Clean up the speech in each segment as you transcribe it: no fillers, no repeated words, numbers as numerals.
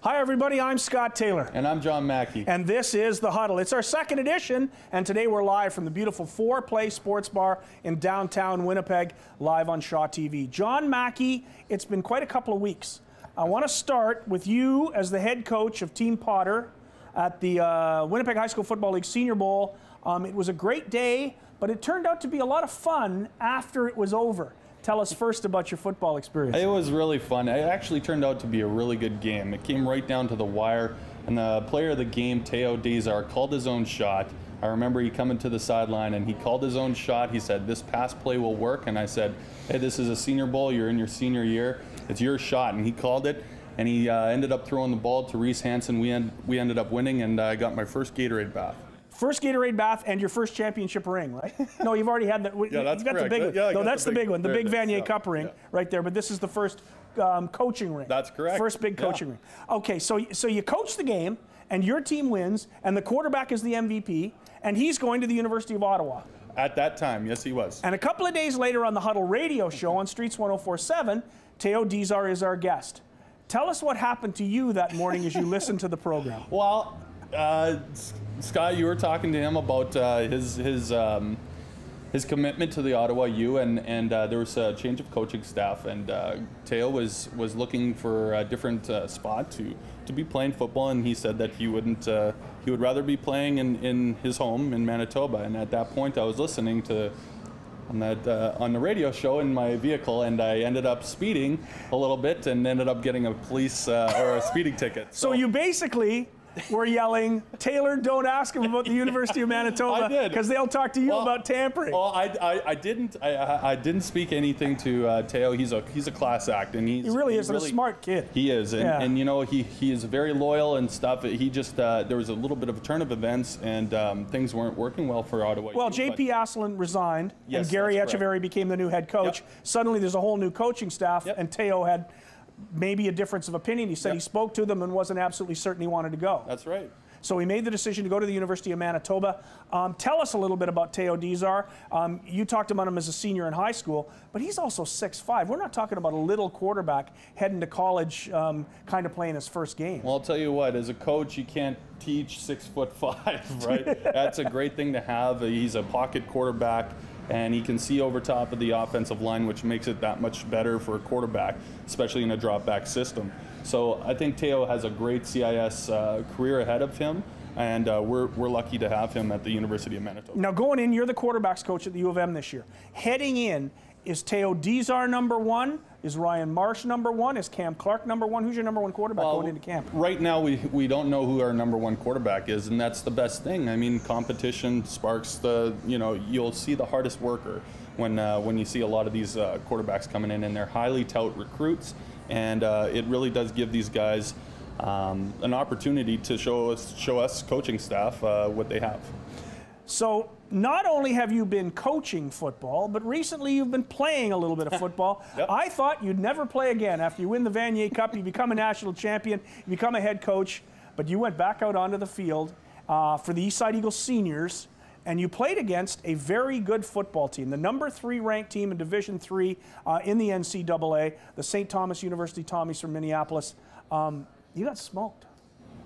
Hi, everybody. I'm Scott Taylor. And I'm John Mackey. And this is The Huddle. It's our second edition, and today we're live from the beautiful Four Place Sports Bar in downtown Winnipeg, live on Shaw TV. John Mackey, it's been quite a couple of weeks. I want to start with you as the head coach of Team Potter at the Winnipeg High School Football League Senior Bowl. It was a great day, but it turned out to be a lot of fun after it was over. Tell us first about your football experience. It was really fun. It actually turned out to be a really good game. It came right down to the wire, and the player of the game, Teo Dezar, called his own shot. I remember he coming to the sideline, and he called his own shot. He said, "This pass play will work," and I said, "Hey, this is a senior bowl. You're in your senior year. It's your shot," and he called it, and he ended up throwing the ball to Reese Hansen. We ended up winning, and I got my first Gatorade bath. First Gatorade bath and your first championship ring, right? No, you've already had that. Yeah, that's got correct. The big one. Yeah, no, that's the big one, the big Vanier Cup ring right there. But this is the first coaching ring. That's correct. First big coaching ring. Okay, so you coach the game, and your team wins, and the quarterback is the MVP, and he's going to the University of Ottawa. At that time, yes, he was. And a couple of days later on the Huddle radio show on Streets 104.7, Teo Dezar is our guest. Tell us what happened to you that morning as you listened to the program. Well, Scott, you were talking to him about his commitment to the Ottawa U, and there was a change of coaching staff, and Teo was looking for a different spot to be playing football, and he said that he would rather be playing in his home in Manitoba. And at that point, I was listening to on the radio show in my vehicle, and I ended up speeding a little bit and ended up getting a police or a speeding ticket. So you basically were yelling, "Taylor, don't ask him about the University of Manitoba," because they'll talk to you about tampering. Well, I didn't speak anything to Teo. He's a class act, and he really is a smart kid. He is, and you know he is very loyal and stuff. He just there was a little bit of a turn of events, and things weren't working well for Ottawa. Well, J.P. Asselin resigned, and Gary Echeverry became the new head coach. Yep. Suddenly, there's a whole new coaching staff, and Teo had maybe a difference of opinion. He said he spoke to them and wasn't absolutely certain he wanted to go. That's right. So he made the decision to go to the University of Manitoba. Tell us a little bit about Teo Dezar. You talked about him as a senior in high school, but he's also 6'5". We're not talking about a little quarterback heading to college kind of playing his first game. Well, I'll tell you what, as a coach, you can't teach 6'5", right? That's a great thing to have. He's a pocket quarterback, and he can see over top of the offensive line, which makes it that much better for a quarterback, especially in a drop-back system. So I think Teo has a great CIS career ahead of him, and we're lucky to have him at the University of Manitoba. Now going in, you're the quarterbacks coach at the U of M this year. Heading in, is Teo Dezar number one? Is Ryan Marsh number one? Is Cam Clark number one? Who's your number one quarterback going into camp? Right now, we don't know who our number one quarterback is, and that's the best thing. I mean, competition sparks the, you'll see the hardest worker when you see a lot of these quarterbacks coming in, and they're highly tout recruits, and it really does give these guys an opportunity to show us coaching staff what they have. So not only have you been coaching football, but recently you've been playing a little bit of football. Yep. I thought you'd never play again. After you win the Vanier Cup, you become a national champion, you become a head coach, but you went back out onto the field for the Eastside Eagles seniors, and you played against a very good football team, the number 3 ranked team in Division III in the NCAA, the St. Thomas University Tommies from Minneapolis. You got smoked.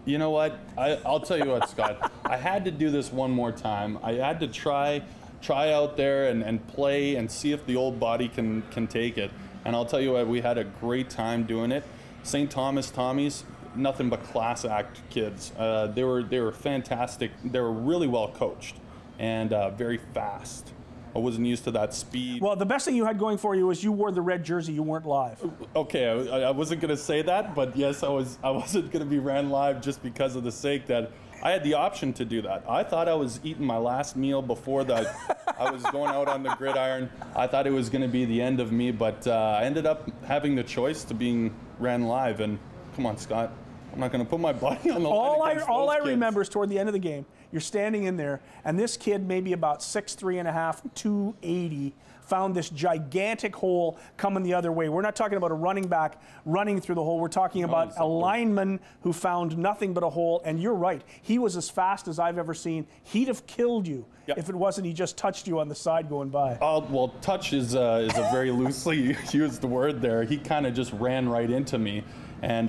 You know what? I'll tell you what, Scott. I had to do this one more time. I had to try out there and play and see if the old body can take it. And I'll tell you what, we had a great time doing it. St. Thomas Tommies, nothing but class act kids. They were fantastic. They were really well coached and very fast. I wasn't used to that speed. Well, the best thing you had going for you was you wore the red jersey. You weren't live. Okay, I wasn't going to say that, but yes, I wasn't going to be ran live just because of the sake that I had the option to do that. I thought I was eating my last meal before that. I was going out on the gridiron. I thought it was going to be the end of me, but I ended up having the choice to being ran live. And come on, Scott, I'm not going to put my body on the line. All I remember is toward the end of the game, you're standing in there, and this kid, maybe about 6'3½", 280, found this gigantic hole coming the other way. We're not talking about a running back running through the hole. We're talking about a lineman who found nothing but a hole. And you're right. He was as fast as I've ever seen. He'd have killed you if it wasn't he just touched you on the side going by. Well, touch is a very loosely used word there. He kind of just ran right into me. And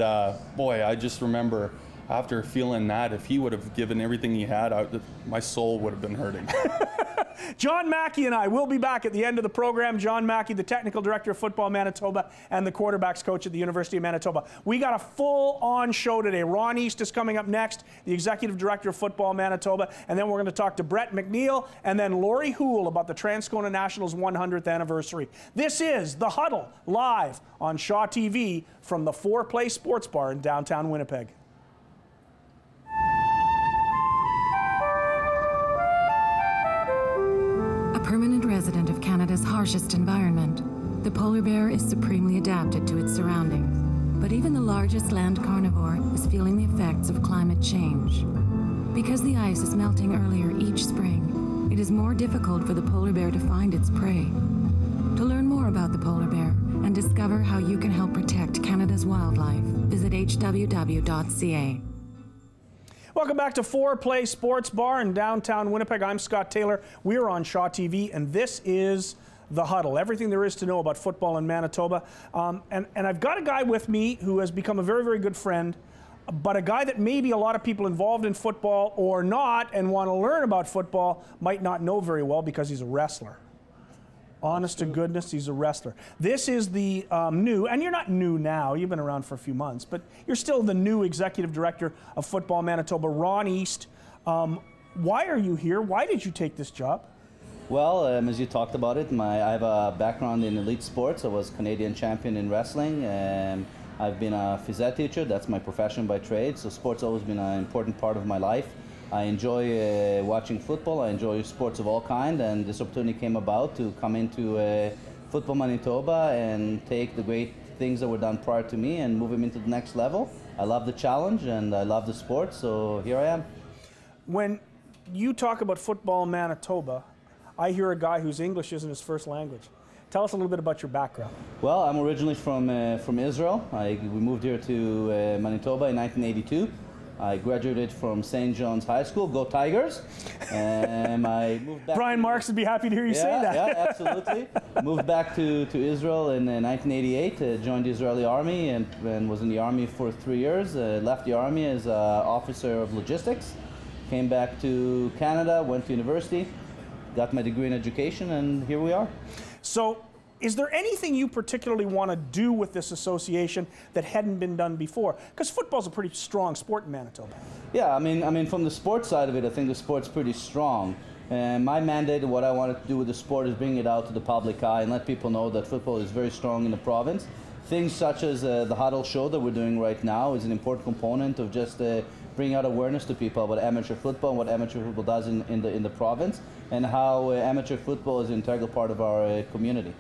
boy, I just remember after feeling that, if he would have given everything he had, my soul would have been hurting. John Mackey and I will be back at the end of the program. John Mackey, the Technical Director of Football Manitoba and the quarterbacks coach at the University of Manitoba. We got a full-on show today. Ron East is coming up next, the Executive Director of Football Manitoba, and then we're going to talk to Brett McNeil and then Lori Houle about the Transcona Nationals 100th anniversary. This is The Huddle, live on Shaw TV from the 4 Play Sports Bar in downtown Winnipeg. Permanent resident of Canada's harshest environment, the polar bear is supremely adapted to its surroundings. But even the largest land carnivore is feeling the effects of climate change. Because the ice is melting earlier each spring, it is more difficult for the polar bear to find its prey. To learn more about the polar bear and discover how you can help protect Canada's wildlife, visit hww.ca. Welcome back to 4 Play Sports Bar in downtown Winnipeg. I'm Scott Taylor. We're on Shaw TV, and this is The Huddle, everything there is to know about football in Manitoba. And I've got a guy with me who has become a very, very good friend, but a guy that maybe a lot of people involved in football or not and want to learn about football might not know very well because he's a wrestler. Honest to goodness, he's a wrestler. This is the new, and you're not new now, you've been around for a few months, but you're still the new Executive Director of Football Manitoba, Ron East. Why are you here? Why did you take this job? Well, as you talked about it, I have a background in elite sports. I was Canadian champion in wrestling, and I've been a phys ed teacher. That's my profession by trade, so sports has always been an important part of my life. I enjoy watching football. I enjoy sports of all kind, and this opportunity came about to come into Football Manitoba and take the great things that were done prior to me and move them into the next level. I love the challenge and I love the sport, so here I am. When you talk about Football Manitoba, I hear a guy whose English isn't his first language. Tell us a little bit about your background. Well, I'm originally from Israel. We moved here to Manitoba in 1982. I graduated from St. John's High School. Go Tigers! And I moved back. Brian Marks would be happy to hear you say that. Yeah, absolutely. Moved back to Israel in 1988. Joined the Israeli Army and was in the Army for 3 years. Left the Army as an officer of logistics. Came back to Canada. Went to university. Got my degree in education, and here we are. So, is there anything you particularly want to do with this association that hadn't been done before? Because football's a pretty strong sport in Manitoba. Yeah, I mean, from the sports side of it, I think the sport's pretty strong. And my mandate and what I wanted to do with the sport is bring it out to the public eye and let people know that football is very strong in the province. Things such as the Huddle show that we're doing right now is an important component of just bringing out awareness to people about amateur football and what amateur football does in the province, and how amateur football is an integral part of our community.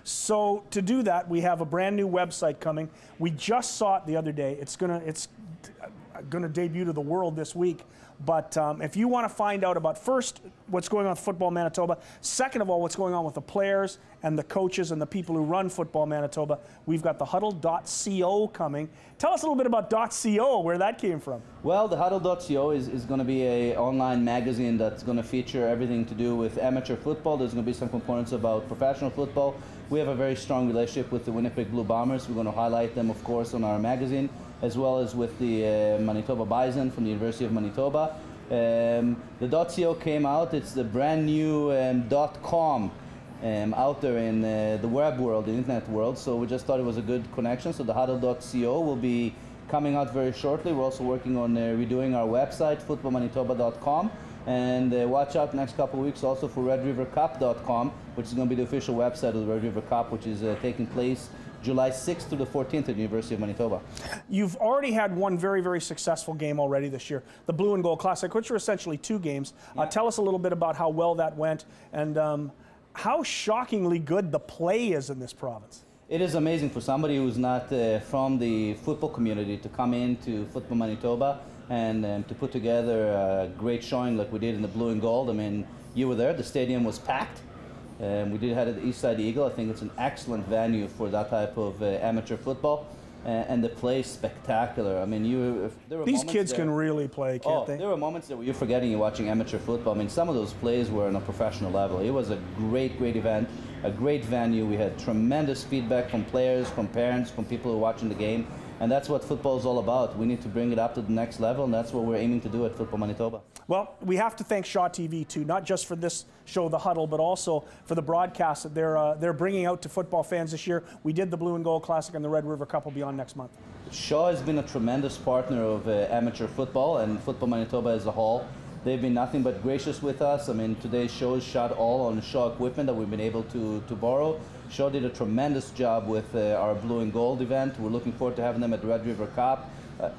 So to do that, we have a brand new website coming. We just saw it the other day. It's gonna debut to the world this week. But if you want to find out about, first, what's going on with Football Manitoba, second of all, what's going on with the players and the coaches and the people who run Football Manitoba, we've got the Huddle.co coming. Tell us a little bit about .co, where that came from. Well, the Huddle.co is going to be an online magazine that's going to feature everything to do with amateur football. There's going to be some components about professional football. We have a very strong relationship with the Winnipeg Blue Bombers. We're going to highlight them, of course, on our magazine, as well as with the Manitoba Bison from the University of Manitoba. The .co came out. It's the brand new .com out there in the web world, the internet world. So we just thought it was a good connection. So the Huddle.co will be coming out very shortly. We're also working on redoing our website, footballmanitoba.com. And watch out next couple of weeks also for redrivercup.com, which is going to be the official website of the Red River Cup, which is taking place July 6th through the 14th at the University of Manitoba. You've already had one very, very successful game already this year, the Blue and Gold Classic, which are essentially 2 games. Yeah. Tell us a little bit about how well that went and how shockingly good the play is in this province. It is amazing for somebody who's not from the football community to come into Football Manitoba and to put together a great showing like we did in the Blue and Gold. I mean, you were there, the stadium was packed. We did have it at the Eastside Eagle. I think it's an excellent venue for that type of amateur football. And the play is spectacular. I mean, these kids can really play, can't they? There were moments that you're forgetting you're watching amateur football. I mean, some of those plays were on a professional level. It was a great, great event, a great venue. We had tremendous feedback from players, from parents, from people who were watching the game. And that's what football is all about. We need to bring it up to the next level, and that's what we're aiming to do at Football Manitoba. Well, we have to thank Shaw TV too, not just for this show, The Huddle, but also for the broadcast that they're bringing out to football fans this year. We did the Blue and Gold Classic and the Red River Cup will be on next month. Shaw has been a tremendous partner of amateur football and Football Manitoba as a whole. They've been nothing but gracious with us. I mean, today's show is shot all on Shaw equipment that we've been able to borrow. Shaw did a tremendous job with our Blue and Gold event. We're looking forward to having them at the Red River Cup.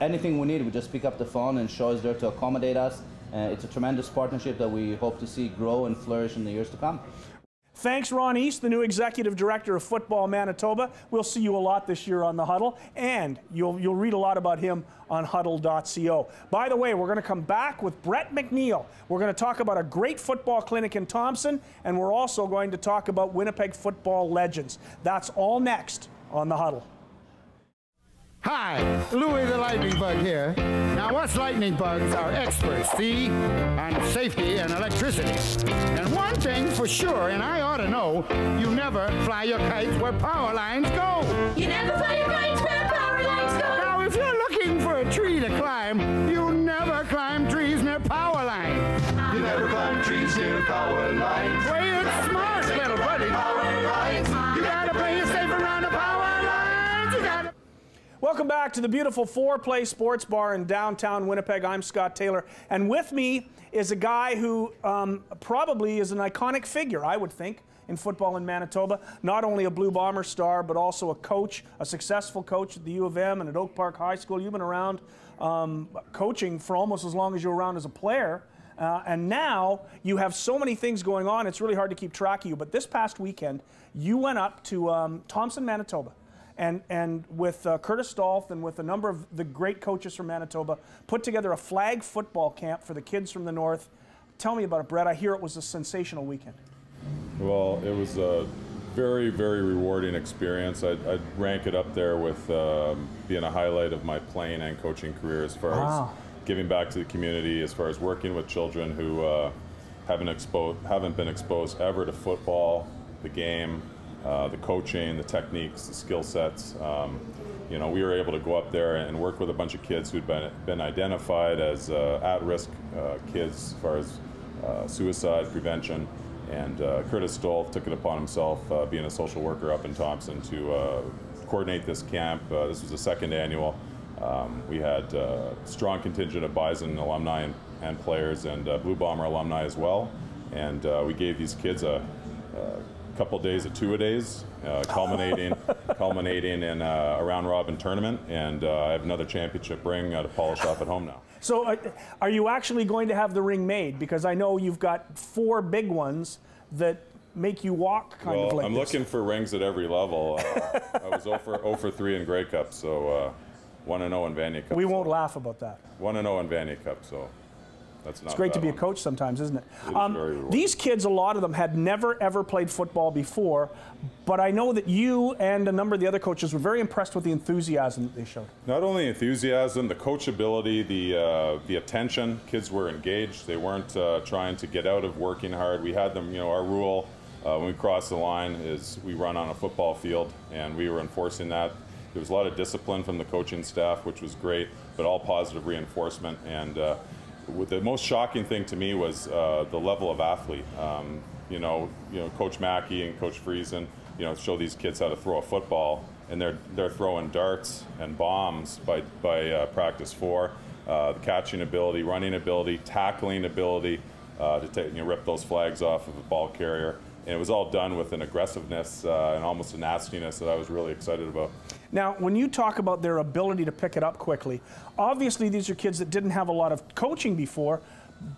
Anything we need, we just pick up the phone and Shaw is there to accommodate us. It's a tremendous partnership that we hope to see grow and flourish in the years to come. Thanks, Ron East, the new Executive Director of Football Manitoba. We'll see you a lot this year on The Huddle, and you'll read a lot about him on huddle.co. By the way, we're going to come back with Brett McNeil. We're going to talk about a great football clinic in Thompson, and we're also going to talk about Winnipeg football legends. That's all next on The Huddle. Hi, Louis the Lightning Bug here. Now us lightning bugs are experts, see, on safety and electricity. And one thing for sure, and I ought to know, you never fly your kites where power lines go. You never fly your kites where power lines go. Now if you're looking for a tree to climb, you never climb trees near power lines. You never climb trees near power lines. Play it smart, little buddy. Power lines. You gotta play it safe around the power lines. You gotta... Welcome back to the beautiful 4-Play Sports Bar in downtown Winnipeg. I'm Scott Taylor, and with me is a guy who probably is an iconic figure, I would think, in football in Manitoba. Not only a Blue Bomber star, but also a coach, a successful coach at the U of M and at Oak Park High School. You've been around coaching for almost as long as you were around as a player. And now you have so many things going on, it's really hard to keep track of you. But this past weekend, you went up to Thompson, Manitoba, and with Curtis Dolph and with a number of the great coaches from Manitoba, put together a flag football camp for the kids from the north. Tell me about it, Brett. I hear it was a sensational weekend. Well, it was a very, very rewarding experience. I'd rank it up there with being a highlight of my playing and coaching career as far as giving back to the community, as far as working with children who haven't been exposed ever to football, the game, the coaching, the techniques, the skill sets. You know, we were able to go up there and work with a bunch of kids who'd been identified as at-risk kids as far as suicide prevention. And Curtis Dolph took it upon himself, being a social worker up in Thompson, to coordinate this camp. This was the second annual. We had a strong contingent of Bison alumni and players, and Blue Bomber alumni as well. And we gave these kids a couple days of two-a-days, culminating in a round-robin tournament. And I have another championship ring to polish off at home now. So are you actually going to have the ring made? Because I know you've got 4 big ones that make you walk kind of like Well, I'm this. looking for rings at every level. I was 0 for 3 in Grey Cup, so 1-0 in Vanier Cup. We won't laugh about that. 1-0 in Vanier Cup, so that's not It's great to be a one. coach sometimes, isn't it? It is very rewarding. These kids, a lot of them, had never, ever played football before, but I know that you and a number of the other coaches were very impressed with the enthusiasm that they showed. Not only enthusiasm, the coachability, the attention. Kids were engaged. They weren't trying to get out of working hard. We had them, you know, our rule when we cross the line is we run on a football field, and we were enforcing that. There was a lot of discipline from the coaching staff, which was great, but all positive reinforcement. And the most shocking thing to me was the level of athlete. You know, Coach Mackey and Coach Friesen, you know, show these kids how to throw a football, and they're throwing darts and bombs by practice 4. The catching ability, running ability, tackling ability to take, rip those flags off of a ball carrier. And it was all done with an aggressiveness and almost a nastiness that I was really excited about. Now, when you talk about their ability to pick it up quickly, obviously these are kids that didn't have a lot of coaching before,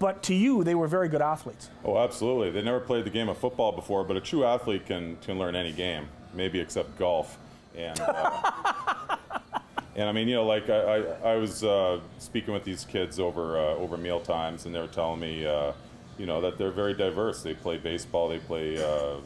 but to you, they were very good athletes. Oh, absolutely. They never played the game of football before, but a true athlete can learn any game, maybe except golf. And, and I mean, you know, like I was speaking with these kids over meal times, and they were telling me, you know, that they're very diverse. They play baseball, they play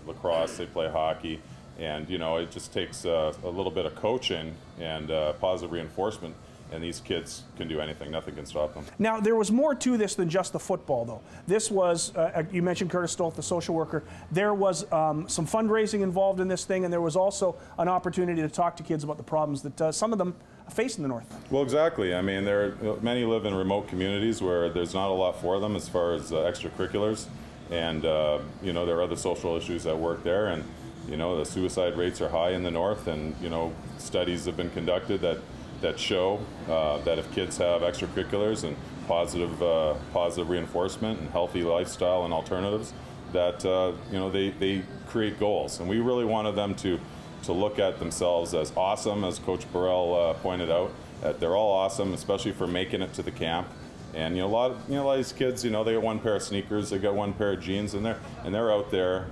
lacrosse, they play hockey. And, you know, it just takes a little bit of coaching and positive reinforcement. and these kids can do anything. Nothing can stop them. Now, there was more to this than just the football, though. This was, you mentioned Curtis Stolt, the social worker. There was some fundraising involved in this thing, and there was also an opportunity to talk to kids about the problems that some of them face in the north. Well, exactly. I mean, many live in remote communities where there's not a lot for them as far as extracurriculars, and you know, there are other social issues at work there, and you know, the suicide rates are high in the north, and you know, studies have been conducted that show that if kids have extracurriculars and positive reinforcement and healthy lifestyle and alternatives, that you know, they create goals, and we really wanted them to look at themselves as awesome, as Coach Burrell pointed out, that they're all awesome, especially for making it to the camp. And you know, a lot of these kids, you know, they got one pair of sneakers, they got one pair of jeans, and they're out there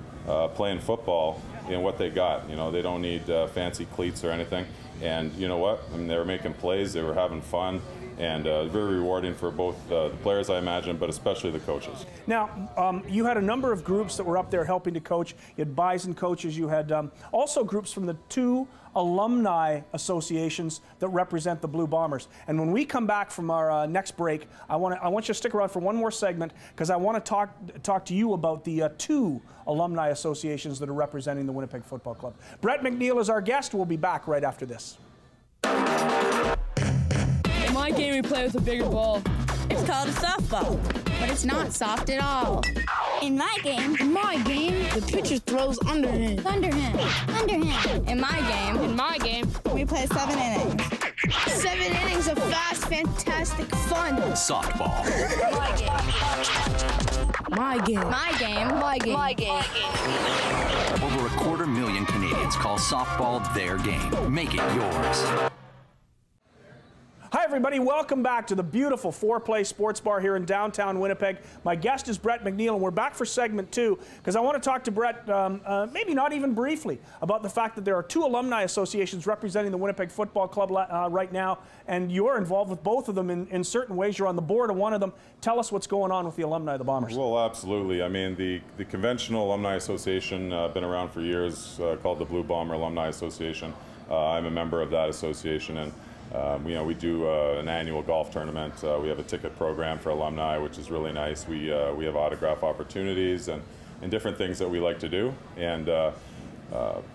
playing football in what they got. You know, they don't need fancy cleats or anything. And you know what? I mean, they were making plays, they were having fun, and very rewarding for both the players, I imagine, but especially the coaches. Now, you had a number of groups that were up there helping to coach. You had Bison coaches. You had also groups from the 2 alumni associations that represent the Blue Bombers. And when we come back from our next break, I want you to stick around for one more segment, because I want to talk to you about the 2 alumni associations that are representing the Winnipeg Football Club. Brett McNeil is our guest. We'll be back right after this. In my game, we play with a bigger ball. It's called a softball, but it's not soft at all. In my game, the pitcher throws underhand. underhand. In my game, We play 7 innings. 7 innings of fast, fantastic fun. Softball. My game. Over 250,000 Canadians call softball their game. Make it yours. Hi, everybody. Welcome back to the beautiful 4-Play Sports Bar here in downtown Winnipeg. My guest is Brett McNeil, and we're back for segment 2 because I want to talk to Brett, maybe not even briefly, about the fact that there are 2 alumni associations representing the Winnipeg Football Club right now, and you're involved with both of them in certain ways. You're on the board of one of them. Tell us what's going on with the alumni of the Bombers. Well, absolutely. I mean, the conventional alumni association been around for years, called the Blue Bomber Alumni Association. I'm a member of that association, and you know, we do an annual golf tournament. We have a ticket program for alumni, which is really nice. We have autograph opportunities and different things that we like to do. And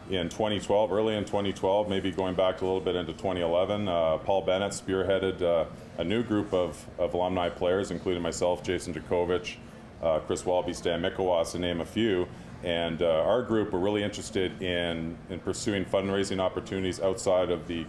in 2012, early in 2012, maybe going back a little bit into 2011, Paul Bennett spearheaded a new group of alumni players, including myself, Jason Djokovic, Chris Walby, Stan Mikowas, to name a few. And our group were really interested in pursuing fundraising opportunities outside of the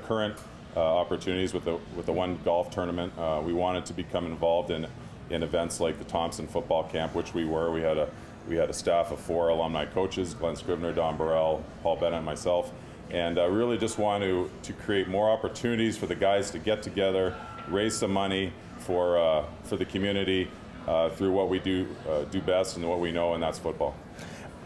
current opportunities with the one golf tournament. We wanted to become involved in events like the Thompson football camp, which we were. We had a staff of 4 alumni coaches: Glenn Scrivener, Don Burrell, Paul Bennett, and myself. And really just want to create more opportunities for the guys to get together, raise some money for the community. Through what we do best and what we know, and that's football.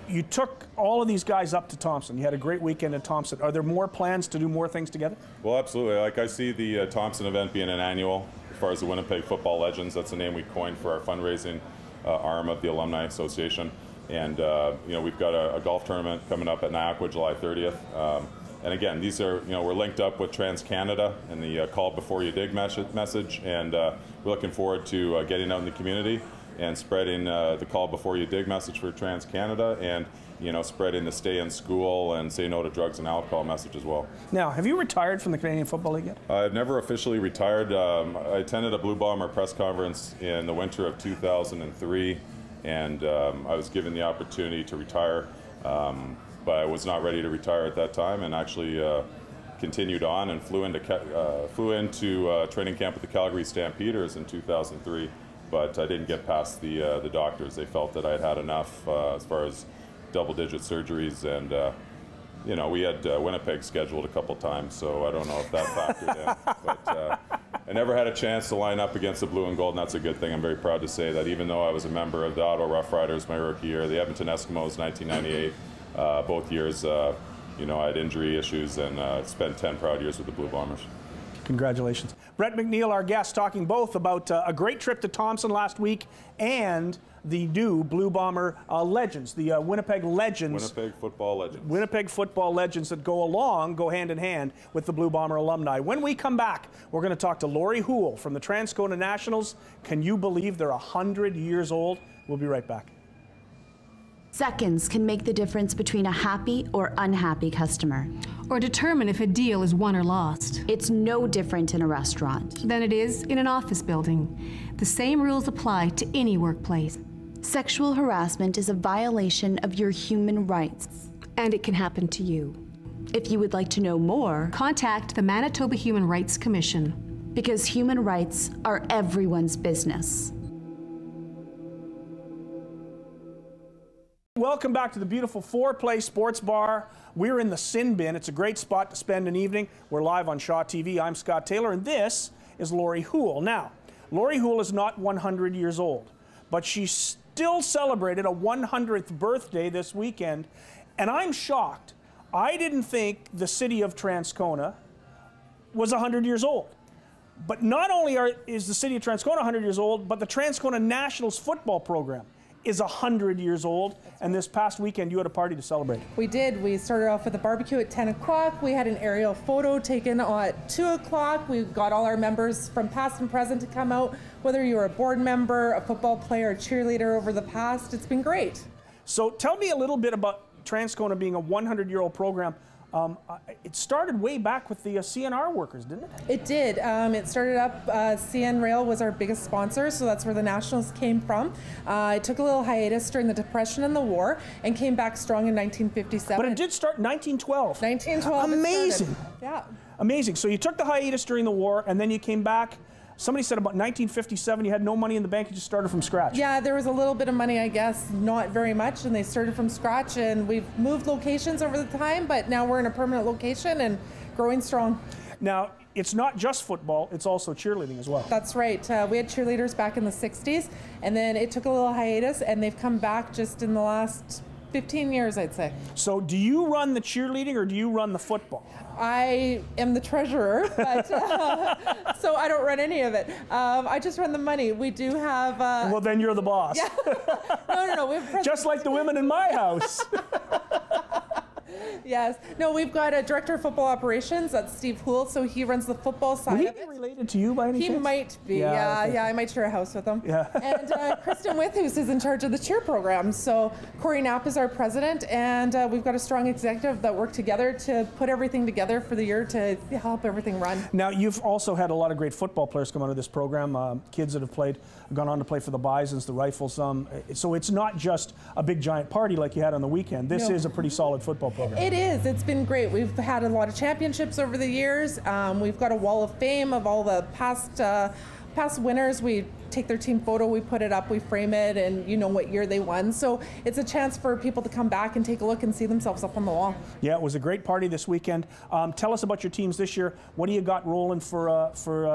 You took all of these guys up to Thompson. You had a great weekend at Thompson. Are there more plans to do more things together? Well, absolutely. Like, I see the Thompson event being an annual, as far as the Winnipeg Football Legends. That's the name we coined for our fundraising arm of the Alumni Association. And you know, we've got a golf tournament coming up at Niagara, July 30th. And again, these are, you know, we're linked up with Transcana and the Call Before You Dig message, and we're looking forward to getting out in the community and spreading the Call Before You Dig message for Transcanada, and you know, spreading the Stay in School and Say No to Drugs and Alcohol message as well. Now, have you retired from the Canadian Football League yet? I've never officially retired. I attended a Blue Bomber press conference in the winter of 2003, and I was given the opportunity to retire. But I was not ready to retire at that time, and actually continued on and flew into training camp with the Calgary Stampeders in 2003. But I didn't get past the doctors. They felt that I had had enough as far as double-digit surgeries, and you know, we had Winnipeg scheduled a couple times, so I don't know if that factored in. But I never had a chance to line up against the Blue and Gold, and that's a good thing. I'm very proud to say that, even though I was a member of the Ottawa Rough Riders my rookie year, the Edmonton Eskimos 1998. Both years, you know, I had injury issues, and spent 10 proud years with the Blue Bombers. Congratulations. Brett McNeil, our guest, talking both about a great trip to Thompson last week and the new Blue Bomber legends, the Winnipeg Legends. Winnipeg football legends. Winnipeg football legends that go hand in hand with the Blue Bomber alumni. When we come back, we're going to talk to Lori Huddle from the Transcona Nationals. Can you believe they're 100 years old? We'll be right back. Seconds can make the difference between a happy or unhappy customer. Or determine if a deal is won or lost. It's no different in a restaurant than it is in an office building. The same rules apply to any workplace. Sexual harassment is a violation of your human rights. And it can happen to you. If you would like to know more, contact the Manitoba Human Rights Commission. Because human rights are everyone's business. Welcome back to the beautiful 4-Play Sports Bar. We're in the Sin Bin. It's a great spot to spend an evening. We're live on Shaw TV. I'm Scott Taylor, and this is Lori Huddle. Now, Lori Huddle is not 100 years old, but she still celebrated a 100th birthday this weekend, and I'm shocked. I didn't think the city of Transcona was 100 years old. But not only is the city of Transcona 100 years old, but the Transcona Nationals football program is 100 years old, and this past weekend you had a party to celebrate. We did. We started off with a barbecue at 10 o'clock. We had an aerial photo taken at 2 o'clock. We got all our members from past and present to come out, whether you were a board member, a football player, a cheerleader over the past. It's been great. So tell me a little bit about Transcona being a 100-year-old program. It started way back with the CNR workers, didn't it? It did. It started up, CN Rail was our biggest sponsor, so that's where the Nationals came from. It took a little hiatus during the Depression and the war and came back strong in 1957. But it did start in 1912. 1912. Amazing. Yeah. Amazing. So you took the hiatus during the war, and then you came back. Somebody said about 1957 you had no money in the bank, you just started from scratch. Yeah, there was a little bit of money, I guess, not very much, and they started from scratch, and we've moved locations over the time, but now we're in a permanent location and growing strong. Now, it's not just football, it's also cheerleading as well. That's right. We had cheerleaders back in the 60s, and then it took a little hiatus, and they've come back just in the last 15 years, I'd say. So do you run the cheerleading or do you run the football? I am the treasurer, but so I don't run any of it. I just run the money. We do have... well, then you're the boss. Yeah. No. We have just like the women in my house. Yes. No, we've got a director of football operations. That's Steve Huddle, so he runs the football side of it. Would he be related to you by any chance? He might be. Yeah, I might share a house with him. Yeah. And Kristen Withus is in charge of the cheer program. So Corey Knapp is our president, and we've got a strong executive that work together to put everything together for the year to help everything run. Now, you've also had a lot of great football players come out of this program, kids that have gone on to play for the Bisons, the Rifles. So it's not just a big giant party like you had on the weekend. This is a pretty solid football program. It is. It's been great. We've had a lot of championships over the years. We've got a wall of fame of all the past winners. We take their team photo, we put it up, we frame it, and you know what year they won. So it's a chance for people to come back and take a look and see themselves up on the wall. Yeah, it was a great party this weekend. Tell us about your teams this year. What do you got rolling for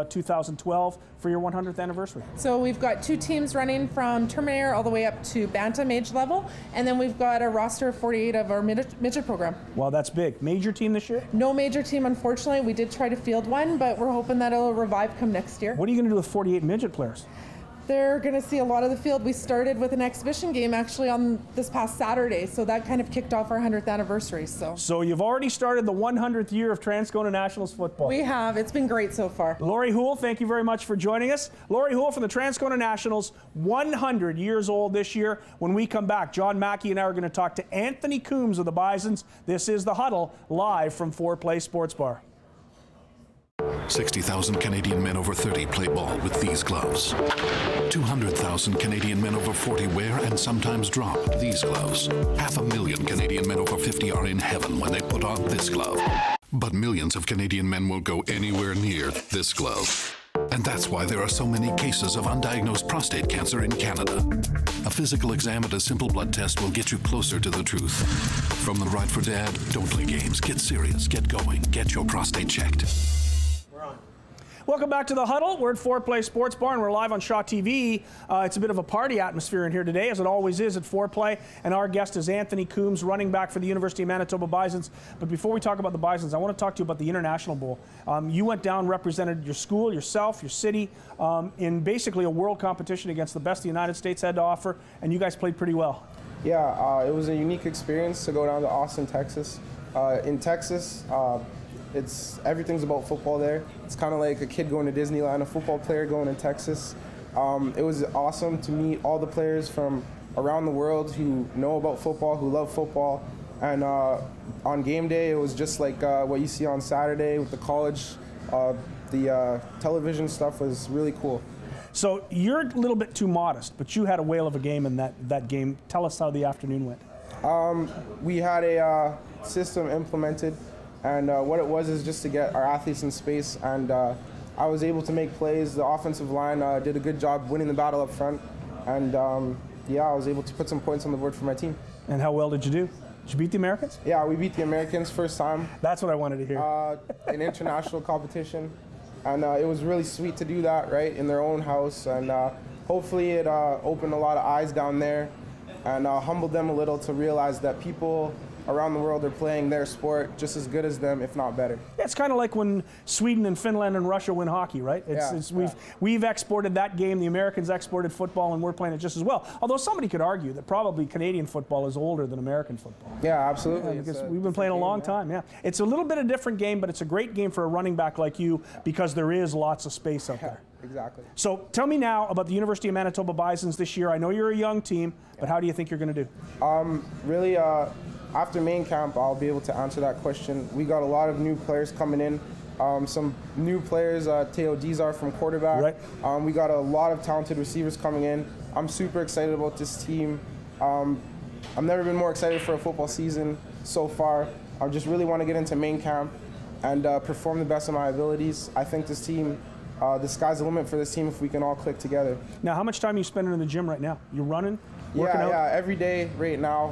2012 for your 100th anniversary? So we've got 2 teams running from Terminator all the way up to Bantam age level, and then we've got a roster of 48 of our midget program. Well, that's big. Major team this year? No major team, unfortunately. We did try to field one, but we're hoping that it'll revive come next year. What are you going to do with 48 midget players? They're going to see a lot of the field. We started with an exhibition game actually on this past Saturday, so that kind of kicked off our 100th anniversary. So you've already started the 100th year of Transcona Nationals football. We have. It's been great so far. Lori Huddle, thank you very much for joining us. Lori Huddle from the Transcona Nationals, 100 years old this year. When we come back, John Mackey and I are going to talk to Anthony Coombs of the Bisons. This is The Huddle, live from 4-Play Sports Bar. 60,000 Canadian men over 30 play ball with these gloves. 200,000 Canadian men over 40 wear and sometimes drop these gloves. 500,000 Canadian men over 50 are in heaven when they put on this glove. But millions of Canadian men won't go anywhere near this glove. And that's why there are so many cases of undiagnosed prostate cancer in Canada. A physical exam and a simple blood test will get you closer to the truth. From the Ride for Dad, don't play games, get serious, get going, get your prostate checked. Welcome back to the Huddle. We're at Foreplay Sports Bar, and we're live on Shaw TV. It's a bit of a party atmosphere in here today, as it always is at Foreplay. And our guest is Anthony Coombs, running back for the University of Manitoba Bisons. But before we talk about the Bisons, I want to talk to you about the International Bowl. You went down, represented your school, yourself, your city, in basically a world competition against the best the United States had to offer, and you guys played pretty well. Yeah, it was a unique experience to go down to Austin, Texas. In Texas, everything's about football there. It's kind of like a kid going to Disneyland, a football player going to Texas. It was awesome to meet all the players from around the world who know about football, who love football. And on game day, it was just like what you see on Saturday with the college. The television stuff was really cool. So you're a little bit too modest, but you had a whale of a game in that game. Tell us how the afternoon went. We had a system implemented. And what it was is just to get our athletes in space, and I was able to make plays. The offensive line did a good job winning the battle up front, and yeah, I was able to put some points on the board for my team. And how well did you do? Did you beat the Americans? Yeah, we beat the Americans first time. That's what I wanted to hear. In international competition, and it was really sweet to do that, right, in their own house, and hopefully it opened a lot of eyes down there, and humbled them a little to realize that people around the world are playing their sport just as good as them, if not better. Yeah, it's kind of like when Sweden and Finland and Russia win hockey, right? We've exported that game, the Americans exported football, and we're playing it just as well. Although somebody could argue that probably Canadian football is older than American football. Yeah, absolutely. Yeah, because we've been playing a long time, yeah. It's a little bit of a different game, but it's a great game for a running back like you because there is lots of space out there. Exactly. So tell me now about the University of Manitoba Bisons this year. I know you're a young team, but how do you think you're going to do? Really, after main camp, I'll be able to answer that question. We got a lot of new players coming in. Some new players, Teo Dizar from quarterback. Right. We got a lot of talented receivers coming in. I'm super excited about this team. I've never been more excited for a football season so far. I just really want to get into main camp and perform the best of my abilities. I think this team, the sky's the limit for this team if we can all click together. Now, how much time are you spending in the gym right now? You running? Working out? Yeah, every day right now.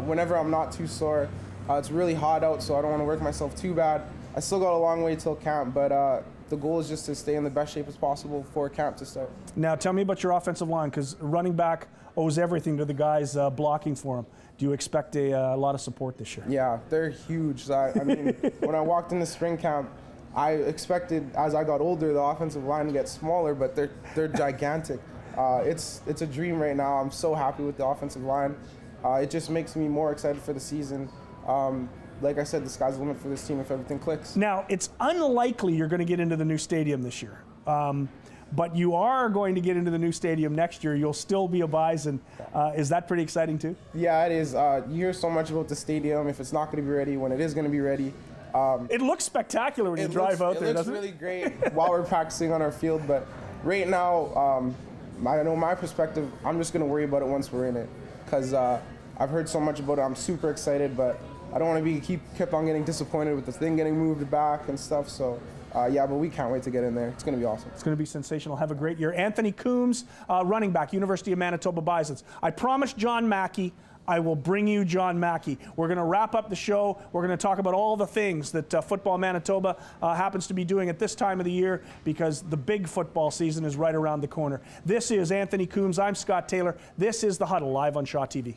Whenever I'm not too sore. It's really hot out, so I don't want to work myself too bad. I still got a long way till camp, but the goal is just to stay in the best shape as possible for camp to start. Now, tell me about your offensive line, because running back owes everything to the guys blocking for him. Do you expect a lot of support this year? Yeah, they're huge. I mean, when I walked into spring camp, I expected, as I got older, the offensive line to get smaller, but they're gigantic. It's a dream right now. I'm so happy with the offensive line. It just makes me more excited for the season. Like I said, the sky's the limit for this team if everything clicks. Now, it's unlikely you're going to get into the new stadium this year. But you are going to get into the new stadium next year. You'll still be a Bison. Is that pretty exciting too? Yeah, it is. You hear so much about the stadium, if it's not going to be ready, when it is going to be ready. It looks spectacular when you drive out there, doesn't it? It looks really great while we're practicing on our field, but right now, I know my perspective, I'm just going to worry about it once we're in it, because I've heard so much about it. I'm super excited, but I don't want to keep on getting disappointed with the thing getting moved back and stuff, so yeah, but we can't wait to get in there. It's going to be awesome. It's going to be sensational. Have a great year. Anthony Coombs, running back, University of Manitoba Bisons. I promised John Mackey I will bring you John Mackey. We're going to wrap up the show. We're going to talk about all the things that Football Manitoba happens to be doing at this time of the year, because the big football season is right around the corner. This is Anthony Coombs. I'm Scott Taylor. This is The Huddle, live on Shaw TV.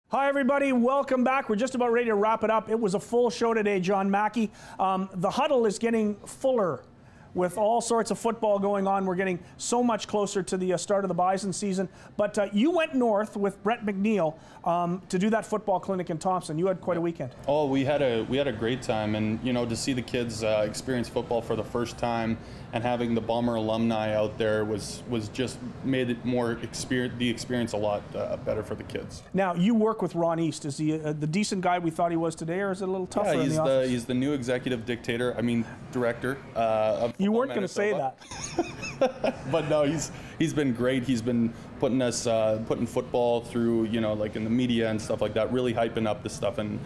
Hi, everybody. Welcome back. We're just about ready to wrap it up. It was a full show today, John Mackey. The Huddle is getting fuller with all sorts of football going on. We're getting so much closer to the start of the Bison season. But you went north with Brett McNeil to do that football clinic in Thompson. You had quite a weekend. Oh, we had a great time, and you know, to see the kids experience football for the first time, and having the Bomber alumni out there was just made it more the experience a lot better for the kids. Now, you work with Ron East. Is he the decent guy we thought he was today, or is it a little tougher in the office? He's the new executive director of You weren't going to say that. But no, he's been great. He's been putting us, putting football through, you know, like in the media and stuff like that, really hyping up this stuff, and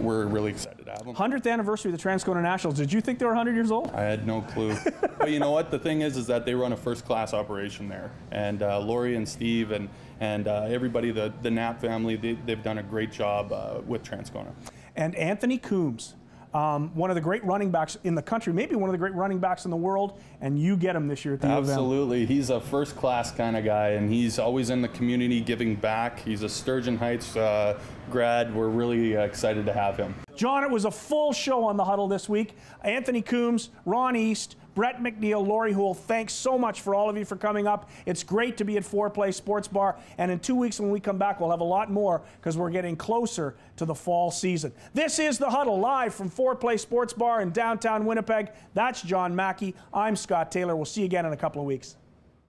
we're really excited to have him. 100th anniversary of the Transcona Nationals. Did you think they were 100 years old? I had no clue. But you know what? The thing is that they run a first-class operation there, and Lori and Steve and everybody, the Knapp family, they've done a great job with Transcona. And Anthony Coombs, one of the great running backs in the country, maybe one of the great running backs in the world, and you get him this year at the U of M. Absolutely. He's a first-class kind of guy, and he's always in the community giving back. He's a Sturgeon Heights grad. We're really excited to have him. John, it was a full show on the Huddle this week. Anthony Coombs, Ron East, Brett McNeil, Lori Houle, thanks so much for all of you for coming up. It's great to be at 4Play Sports Bar, and in 2 weeks when we come back, we'll have a lot more because we're getting closer to the fall season. This is the Huddle, live from 4Play Sports Bar in downtown Winnipeg. That's John Mackey. I'm Scott Taylor. We'll see you again in a couple of weeks.